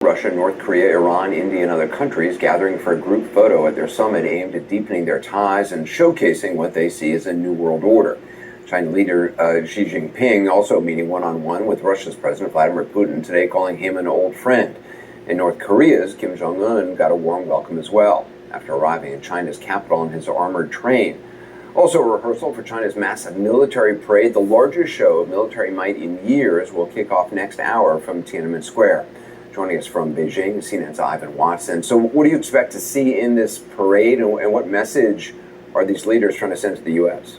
Russia, North Korea, Iran, India, and other countries gathering for a group photo at their summit aimed at deepening their ties and showcasing what they see as a new world order. China leader Xi Jinping also meeting one-on-one with Russia's President Vladimir Putin today, calling him an old friend. And North Korea's Kim Jong-un got a warm welcome as well, after arriving in China's capital on his armored train. Also, a rehearsal for China's massive military parade, the largest show of military might in years, will kick off next hour from Tiananmen Square. Joining us from Beijing, CNN's Ivan Watson. So what do you expect to see in this parade, and what message are these leaders trying to send to the U.S.?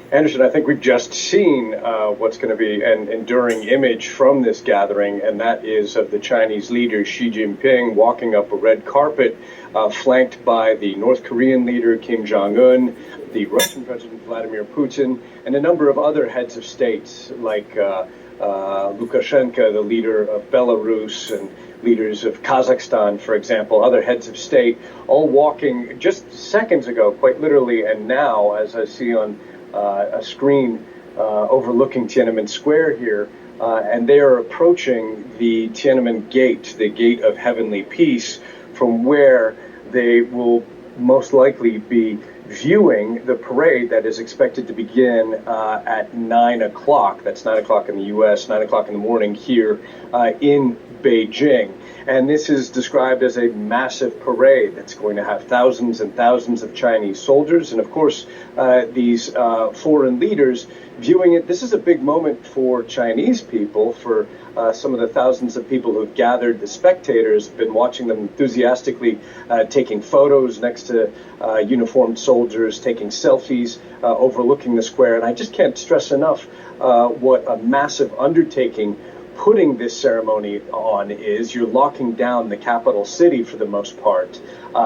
Anderson, I think we've just seen what's going to be an enduring image from this gathering, and that is of the Chinese leader Xi Jinping walking up a red carpet, flanked by the North Korean leader Kim Jong-un, the Russian President Vladimir Putin, and a number of other heads of states like Lukashenko, the leader of Belarus, and leaders of Kazakhstan, for example, other heads of state, all walking just seconds ago, quite literally, and now, as I see on a screen overlooking Tiananmen Square here, and they are approaching the Tiananmen Gate, the Gate of Heavenly Peace, from where they will most likely be viewing the parade that is expected to begin at 9 o'clock. That's 9 o'clock in the U.S., 9 o'clock in the morning here in Beijing. And this is described as a massive parade that's going to have thousands and thousands of Chinese soldiers. And of course, these foreign leaders viewing it. This is a big moment for Chinese people, for some of the thousands of people who've gathered. The spectators have been watching them enthusiastically, taking photos next to uniformed soldiers, taking selfies overlooking the square. And I just can't stress enough what a massive undertaking putting this ceremony on is. You're locking down the capital city for the most part,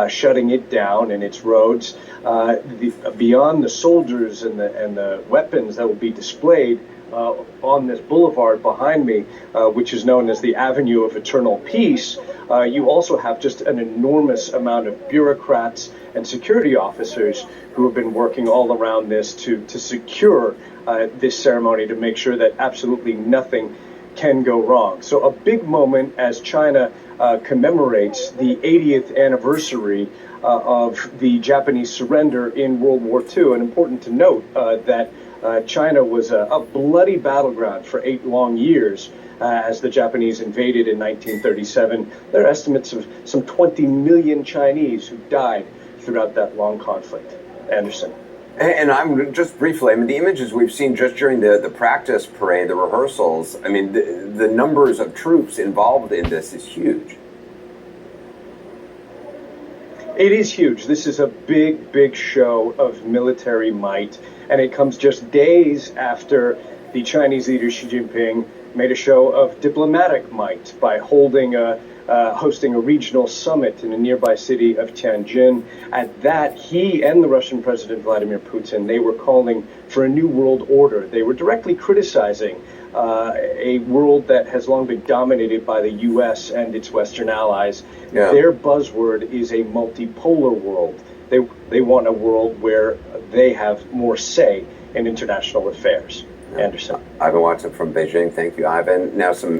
shutting it down and its roads. Beyond the soldiers and the weapons that will be displayed on this boulevard behind me, which is known as the Avenue of Eternal Peace, you also have just an enormous amount of bureaucrats and security officers who have been working all around this to secure this ceremony, to make sure that absolutely nothing can go wrong. So a big moment as China commemorates the 80th anniversary of the Japanese surrender in World War II. And important to note that China was a bloody battleground for 8 long years as the Japanese invaded in 1937. There are estimates of some 20 million Chinese who died throughout that long conflict. Anderson. And I'm just briefly, I mean, the images we've seen just during the practice parade, the rehearsals, I mean, the numbers of troops involved in this is huge. It is huge. This is a big, big show of military might, and it comes just days after the Chinese leader Xi Jinping made a show of diplomatic might by hosting a regional summit in a nearby city of Tianjin. At that, he and the Russian President Vladimir Putin, they were calling for a new world order. They were directly criticizing a world that has long been dominated by the U.S. and its Western allies. Yeah. Their buzzword is a multipolar world. They want a world where they have more say in international affairs. Yeah. Anderson. Ivan Watson from Beijing. Thank you, Ivan. Now some